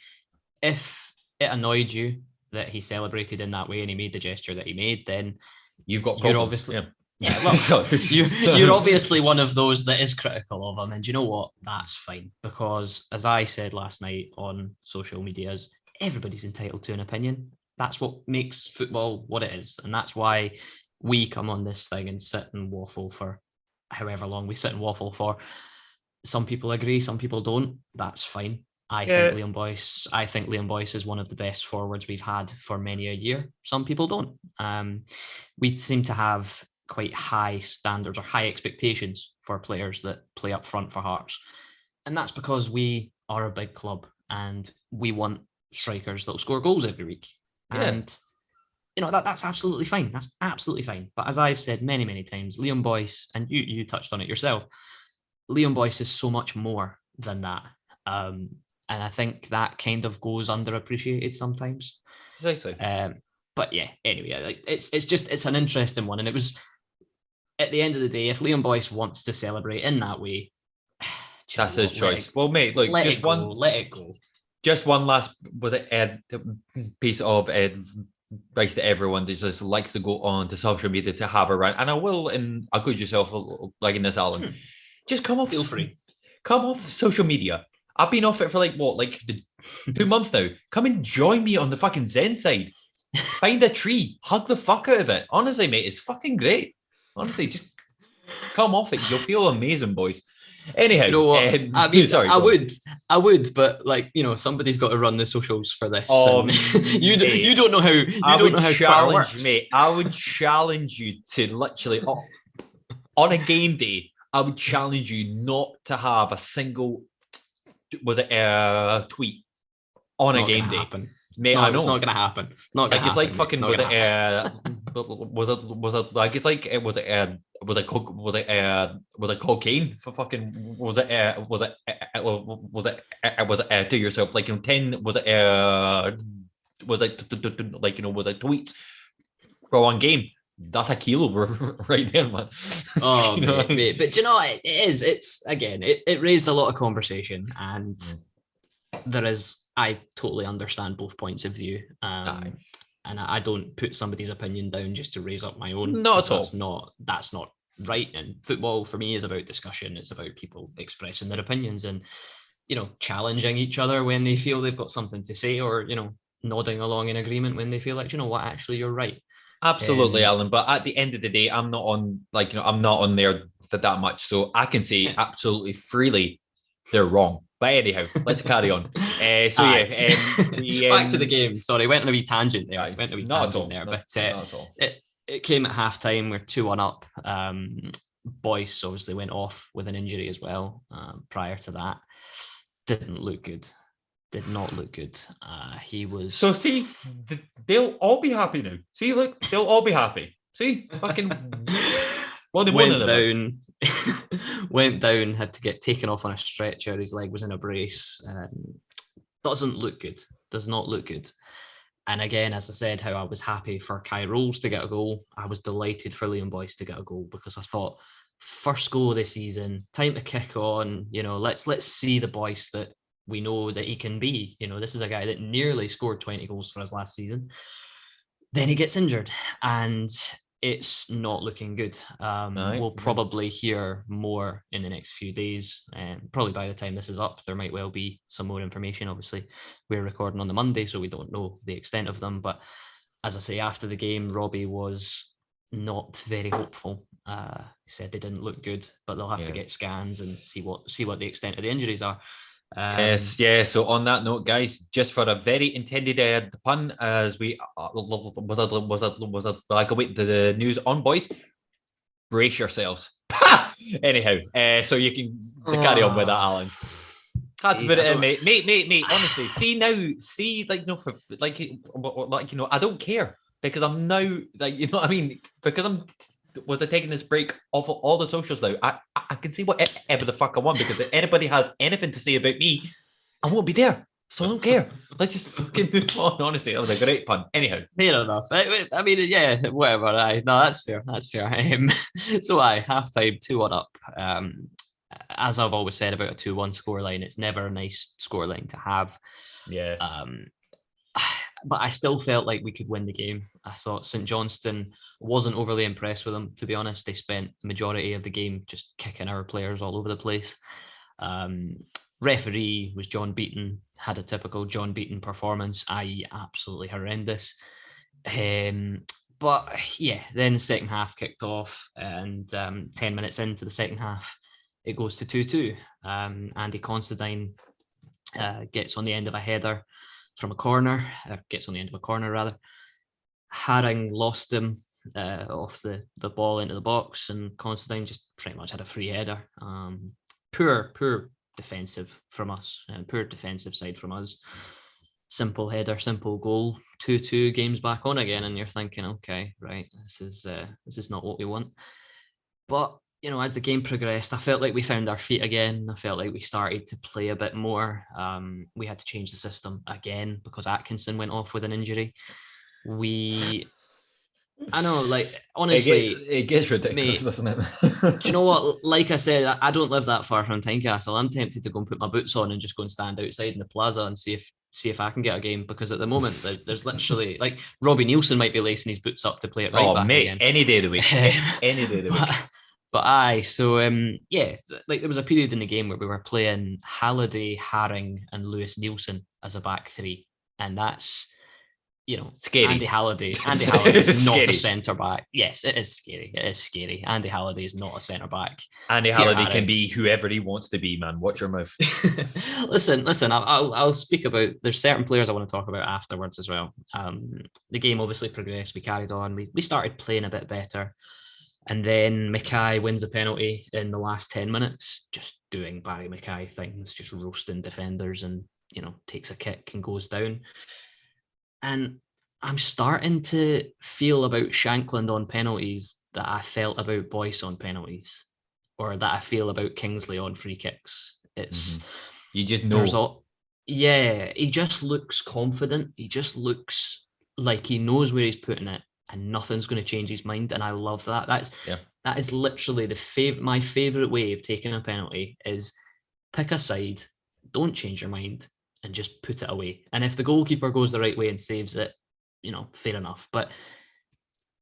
if it annoyed you that he celebrated in that way and he made the gesture that he made, then you've got problems. You're obviously you're obviously one of those that is critical of him. And you know what? That's fine, because as I said last night on social medias, everybody's entitled to an opinion. That's what makes football what it is, and that's why we come on this thing and sit and waffle for however long we sit and waffle for. Some people agree, some people don't. That's fine. I think Liam Boyce is one of the best forwards we've had for many a year. Some people don't. We seem to have quite high standards or high expectations for players that play up front for Hearts. And that's because we are a big club and we want strikers that'll score goals every week. Yeah. And that's absolutely fine. That's absolutely fine. But as I've said many, many times, Liam Boyce, and you touched on it yourself, Liam Boyce is so much more than that. And I think that kind of goes underappreciated sometimes. Precisely. But yeah, anyway, it's an interesting one. And it was, at the end of the day, if Liam Boyce wants to celebrate in that way, that's his choice. Well, mate, look, let it go. Just one last piece of advice to everyone that just likes to go on to social media to have a rant, and I will, and I'll good yourself in this, Alan. Just come off. Feel free. Come off social media. I've been off it for 2 months now. Come and join me on the fucking Zen side. Find a tree, hug the fuck out of it. Honestly, mate, it's fucking great. Honestly, just come off it. You'll feel amazing, boys. Anyhow, You know what? I mean, sorry, I would, but like, you know, somebody's got to run the socials for this. Oh, And you don't know how Twitter works. mate. I would challenge you to literally on a game day. I would challenge you not to have a single tweet on a game day. Happen. Mate, I know it's not gonna happen. It's not gonna like it's happen. like fucking was it like it's like was it cocaine for fucking was it to yourself like 10 was it like was it tweets for one game. That's a kilo right there, man. Oh, mate. But do you know, it is. It's again, it raised a lot of conversation, and I totally understand both points of view. And I don't put somebody's opinion down just to raise up my own. Not at all. That's not right. And football for me is about discussion. It's about people expressing their opinions and, you know, challenging each other when they feel they've got something to say, or, you know, nodding along in agreement when they feel like, you know what, actually you're right. Absolutely, Alan. But at the end of the day, I'm not on I'm not on there for that much, so I can say absolutely freely they're wrong. But anyhow, let's carry on. Back to the game. Sorry, went on a wee tangent there. Not at all. It came at halftime. We're 2-1 up. Boyce obviously went off with an injury as well. Prior to that, didn't look good. Did not look good. He was. So see, they'll all be happy now. See, look, they'll all be happy. See, fucking. Went down, had to get taken off on a stretcher. His leg was in a brace. Doesn't look good. Does not look good. And again, as I said, how I was happy for Kai Rolls to get a goal. I was delighted for Liam Boyce to get a goal, because I thought, first goal of the season, time to kick on. You know, let's see the Boyce that we know that he can be. You know, this is a guy that nearly scored 20 goals for us last season. Then he gets injured, and it's not looking good. We'll probably hear more in the next few days, and probably by the time this is up, there might well be some more information. Obviously, we're recording on the Monday, so we don't know the extent of them. But as I say, after the game, Robbie was not very hopeful. He said they didn't look good, but they'll have to get scans and see what the extent of the injuries are. So on that note, guys, just for a very intended pun, as we was like wait the news on, boys, brace yourselves. Anyhow, so you can carry on with that, Alan. Had to put it in, mate. Honestly, I don't care, because I'm now because I'm taking this break off of all the socials now. I can say whatever the fuck I want, because if anybody has anything to say about me, I won't be there. So I don't care. Let's just fucking move on. Honestly, that was a great pun. Anyhow, fair enough. I mean, yeah, whatever. No, that's fair. So halftime 2-1 up. As I've always said about a 2-1 scoreline, it's never a nice scoreline to have. Yeah. But I still felt like we could win the game. I thought St. Johnstone, wasn't overly impressed with them, to be honest. They spent the majority of the game just kicking our players all over the place. Referee was John Beaton, had a typical John Beaton performance, i.e. absolutely horrendous. But yeah, then the second half kicked off, and 10 minutes into the second half, it goes to 2-2. Andy Considine gets on the end of a header from a corner, Haring lost him off the ball into the box, and Considine just pretty much had a free header. Poor defensive from us, and poor defensive side from us. Simple header, simple goal, 2-2, games back on again, and you're thinking, okay, right, this is not what we want. But you know, as the game progressed, I felt like we found our feet again. I felt like we started to play a bit more. We had to change the system again because Atkinson went off with an injury. I know, like, honestly, it gets ridiculous, doesn't it? Do you know what? Like I said, I don't live that far from Tynecastle. I'm tempted to go and put my boots on and just go and stand outside in the plaza and see if I can get a game, because at the moment there's literally, like, Robbie Nielsen might be lacing his boots up to play it right back again. Any day of the week. Any day of the week. But yeah, like, there was a period in the game where we were playing Halliday, Haring, and Lewis Nielsen as a back three, and that's, Scary. Andy Halliday is not Scary. a centre back. Yes, it is scary. It is scary. Andy Halliday is not a centre back. Andy Halliday can be whoever he wants to be, man. Watch your mouth. listen. I'll speak about. There's certain players I want to talk about afterwards as well. The game obviously progressed. We carried on. We started playing a bit better, and then Mackay wins a penalty in the last 10 minutes, just doing Barry Mackay things, just roasting defenders, and takes a kick and goes down. And I'm starting to feel about Shankland on penalties that I felt about Boyce on penalties, or that I feel about Kingsley on free kicks. It's you just know. He just looks confident. He just looks like he knows where he's putting it, and nothing's going to change his mind. And I love that. That is literally my favorite way of taking a penalty is pick a side, don't change your mind, and just put it away. And if the goalkeeper goes the right way and saves it, fair enough. But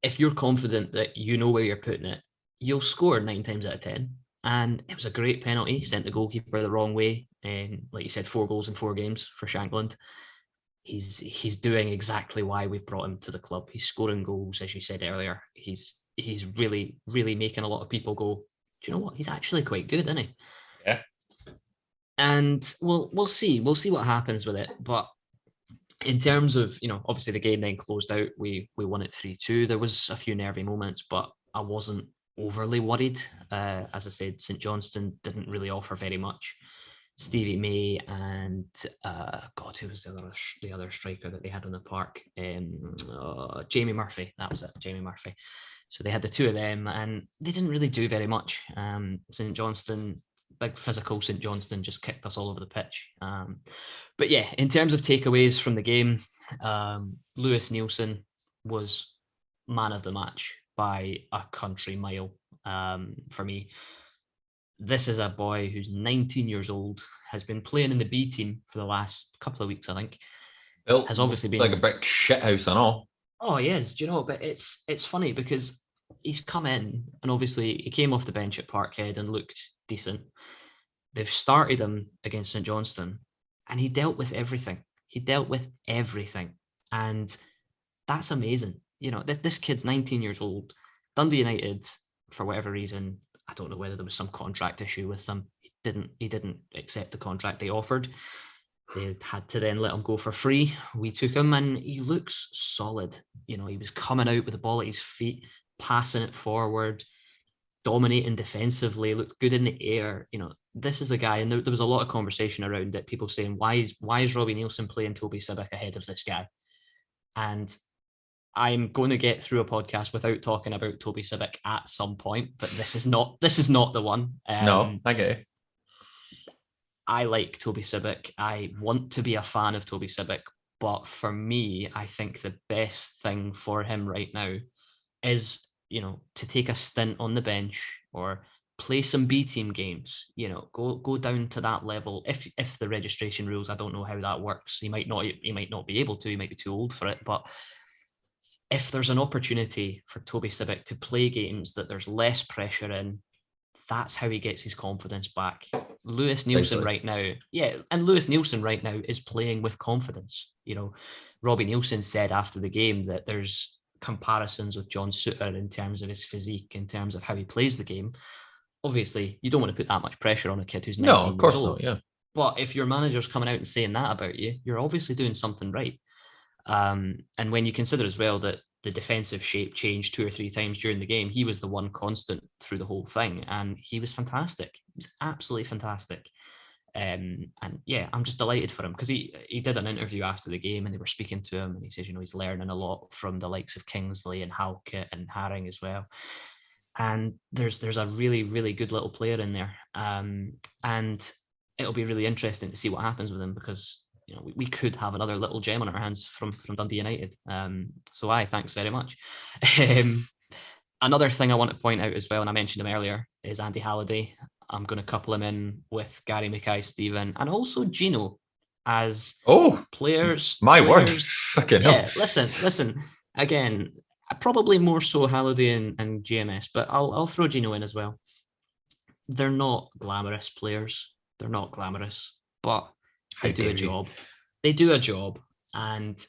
if you're confident that you know where you're putting it, you'll score 9 times out of 10. And it was a great penalty, sent the goalkeeper the wrong way. And like you said, 4 goals in 4 games for Shankland. He's doing exactly why we've brought him to the club. He's scoring goals, as you said earlier. He's really, really making a lot of people go, do you know what? He's actually quite good, isn't he? Yeah. And we'll see what happens with it. But in terms of, obviously the game then closed out. We won it 3-2. There was a few nervy moments, but I wasn't overly worried. As I said, St.Johnstone didn't really offer very much. Stevie May and who was the other striker that they had on the park? Jamie Murphy. That was it, Jamie Murphy. So they had the 2 of them, and they didn't really do very much. St. Johnstone, big physical St. Johnstone, just kicked us all over the pitch. But yeah, in terms of takeaways from the game, Lewis Nielsen was man of the match by a country mile for me. This is a boy who's 19 years old, has been playing in the B team for the last couple of weeks, I think. Has obviously been like a big shithouse and all. Oh, he is. Do you know? But it's funny because he's come in, and obviously he came off the bench at Parkhead and looked decent. They've started him against St. Johnstone, and he dealt with everything. And that's amazing. This kid's 19 years old. Dundee United, for whatever reason, I don't know whether there was some contract issue with them. He didn't accept the contract they offered. They had to then let him go for free. We took him, and he looks solid. He was coming out with the ball at his feet, passing it forward, dominating defensively, looked good in the air. This is a guy, and there was a lot of conversation around it. People saying, why is Robbie Nielsen playing Toby Sibbick ahead of this guy? And I'm going to get through a podcast without talking about Toby Sibbick at some point, but this is not the one. No, okay. I like Toby Sibbick. I want to be a fan of Toby Sibbick, but for me, I think the best thing for him right now is, to take a stint on the bench or play some B team games. Go down to that level. If the registration rules, I don't know how that works. He might not be able to. He might be too old for it, but if there's an opportunity for Toby Sibbick to play games that there's less pressure in, that's how he gets his confidence back. Lewis Nielsen right now is playing with confidence. Robbie Nielsen said after the game that there's comparisons with John Souttar in terms of his physique, in terms of how he plays the game. Obviously, you don't want to put that much pressure on a kid who's 19 of course years old. Not, yeah. But if your manager's coming out and saying that about you, you're obviously doing something right. And when you consider as well that the defensive shape changed 2 or 3 times during the game, he was the one constant through the whole thing, and he was fantastic. He was absolutely fantastic. And yeah, I'm just delighted for him, because he did an interview after the game, and they were speaking to him, and he says, he's learning a lot from the likes of Kingsley and Halkett and Haring as well. And there's a really, really good little player in there. And it'll be really interesting to see what happens with him, because we could have another little gem on our hands from Dundee United. So thanks very much. Another thing I want to point out as well, and I mentioned him earlier, is Andy Halliday. I'm going to couple him in with Gary Mackay-Steven and also Gino as players. Word. Fucking hell. Listen. Again, probably more so Halliday and GMS, but I'll throw Gino in as well. They're not glamorous players. They're not glamorous, but they do a job. And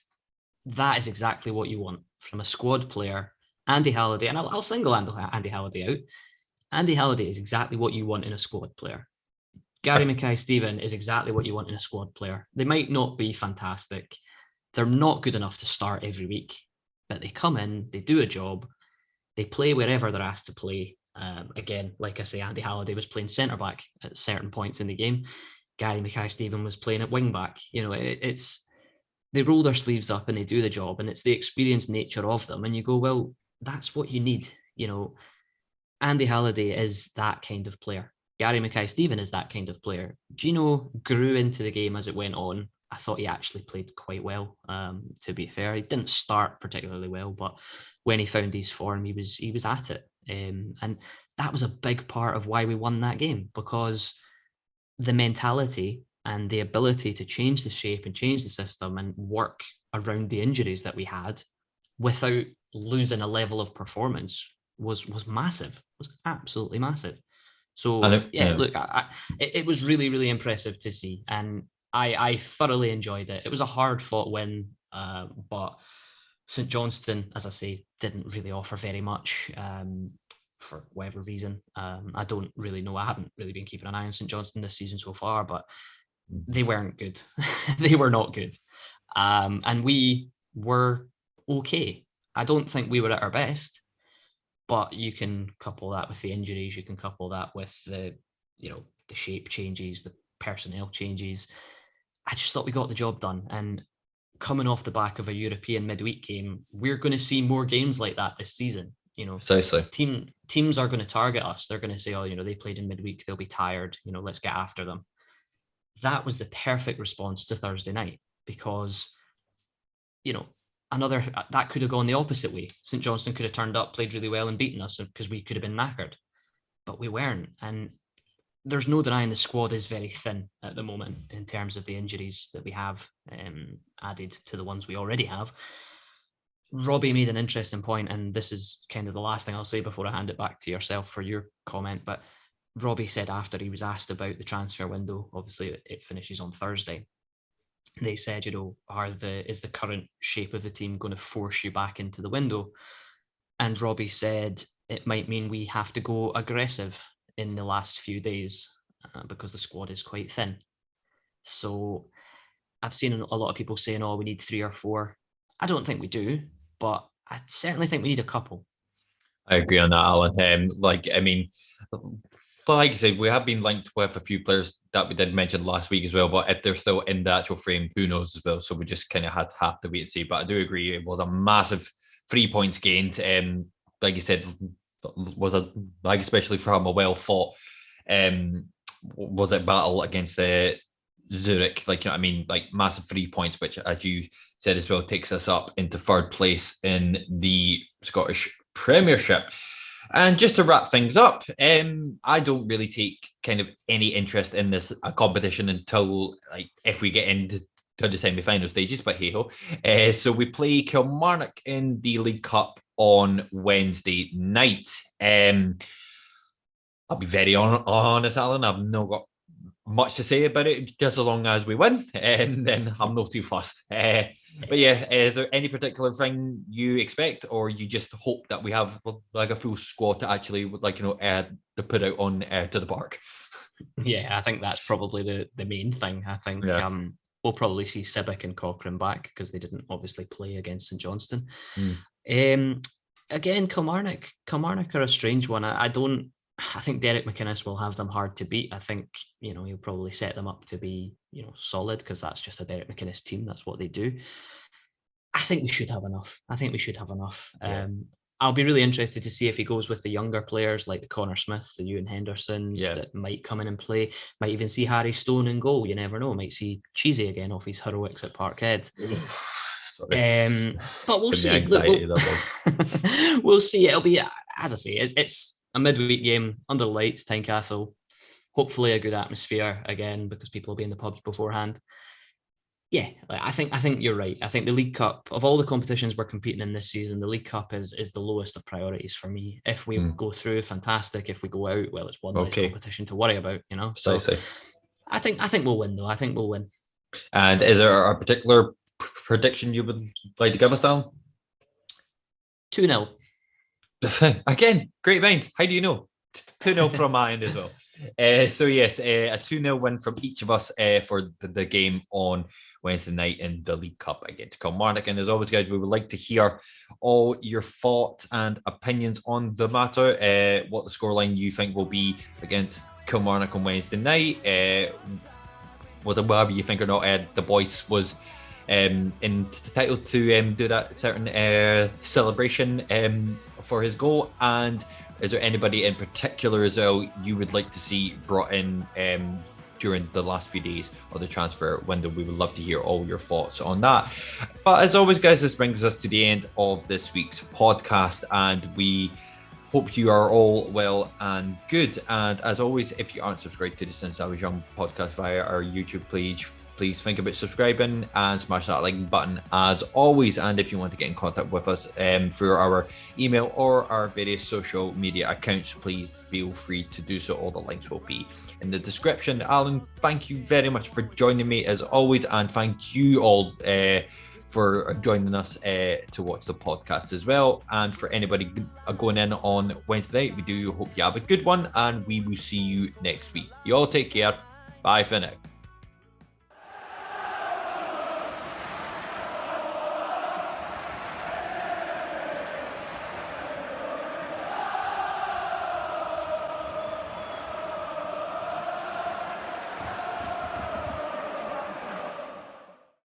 that is exactly what you want from a squad player. Andy Halliday, and I'll single Andy Halliday out. Andy Halliday is exactly what you want in a squad player. Gary Mackay-Steven is exactly what you want in a squad player. They might not be fantastic. They're not good enough to start every week, but they come in, they do a job, they play wherever they're asked to play. Again, like I say, Andy Halliday was playing centre-back at certain points in the game. Gary Mackay-Steven was playing at wing-back. It's they roll their sleeves up and they do the job, and it's the experienced nature of them. And you go, well, that's what you need. Andy Halliday is that kind of player. Gary Mackay-Steven is that kind of player. Gino grew into the game as it went on. I thought he actually played quite well, to be fair. He didn't start particularly well, but when he found his form, he was at it. And that was a big part of why we won that game, because the mentality and the ability to change the shape and change the system and work around the injuries that we had without losing a level of performance was massive, was absolutely massive. So look, it was really, really impressive to see. And I thoroughly enjoyed it. It was a hard fought win, but St. Johnstone, as I say, didn't really offer very much for whatever reason. I don't really know. I haven't really been keeping an eye on St. Johnstone this season so far, but they weren't good. They were not good. And we were okay. I don't think we were at our best, but you can couple that with the injuries. You can couple that with the shape changes, the personnel changes. I just thought we got the job done. And coming off the back of a European midweek game, we're going to see more games like that this season. Precisely. Teams are going to target us. They're going to say, they played in midweek. They'll be tired. Let's get after them. That was the perfect response to Thursday night, because, that could have gone the opposite way. St. Johnstone could have turned up, played really well and beaten us, because we could have been knackered, but we weren't. And there's no denying the squad is very thin at the moment in terms of the injuries that we have added to the ones we already have. Robbie made an interesting point, and this is kind of the last thing I'll say before I hand it back to yourself for your comment. But Robbie said, after he was asked about the transfer window, obviously it finishes on Thursday, they said, is the current shape of the team going to force you back into the window? And Robbie said it might mean we have to go aggressive in the last few days because the squad is quite thin. So I've seen a lot of people saying, we need 3 or 4. I don't think we do, but I certainly think we need a couple. I agree on that, Alan. Like I said, we have been linked with a few players that we did mention last week as well, but if they're still in the actual frame, who knows as well. So we just kind of have to wait and see. But I do agree, it was a massive 3 points gained. Like you said, especially from a well fought was it battle against Zurich, like massive 3 points, which, as you said as well, takes us up into 3rd place in the Scottish Premiership. And just to wrap things up, I don't really take kind of any interest in this competition until if we get into the semi-final stages, but hey-ho. So we play Kilmarnock in the League Cup on Wednesday night. I'll be very honest, Alan, I've not got much to say about it, just as long as we win, and then I'm not too fussed. But yeah, is there any particular thing you expect, or you just hope that we have a full squad to actually to put out on to the park? Yeah, I think that's probably the main thing. I think we'll probably see Sibbick and Cochrane back, because they didn't obviously play against St. Johnstone. Again, Kilmarnock are a strange one. I think Derek McInnes will have them hard to beat. I think, he'll probably set them up to be, solid, because that's just a Derek McInnes team. That's what they do. I think we should have enough. Yeah. I'll be really interested to see if he goes with the younger players like the Connor Smith, the Ewan Hendersons that might come in and play. Might even see Harry Stone in goal. You never know. Might see Cheesy again off his heroics at Parkhead. But we'll see. We'll see. It'll be, as I say, it's a midweek game under the lights, Tynecastle. Hopefully a good atmosphere again, because people will be in the pubs beforehand. Yeah, I think you're right. I think the League Cup, of all the competitions we're competing in this season, the League Cup is the lowest of priorities for me. If we go through, fantastic. If we go out, well, it's one less competition to worry about, So I think we'll win, though. I think we'll win. And is there a particular prediction you would like to give us, Alan? 2-0. Again, great mind. How do you know? 2-0 from my end as well. So yes, a 2-0 win from each of us for the game on Wednesday night in the League Cup against Kilmarnock. And as always, guys, we would like to hear all your thoughts and opinions on the matter. What the scoreline you think will be against Kilmarnock on Wednesday night. Whatever you think or not, the boys was entitled to do that certain celebration for his goal. And is there anybody in particular as well you would like to see brought in during the last few days of the transfer window? We would love to hear all your thoughts on that. But as always, guys, this brings us to the end of this week's podcast, and we hope you are all well and good. And as always, if you aren't subscribed to the Since I Was Young podcast via our YouTube page, please think about subscribing and smash that like button as always. And if you want to get in contact with us through our email or our various social media accounts, please feel free to do so. All the links will be in the description. Alan, thank you very much for joining me as always, and thank you all for joining us to watch the podcast as well. And for anybody going in on Wednesday night, we do hope you have a good one, and we will see you next week. You all take care. Bye for now.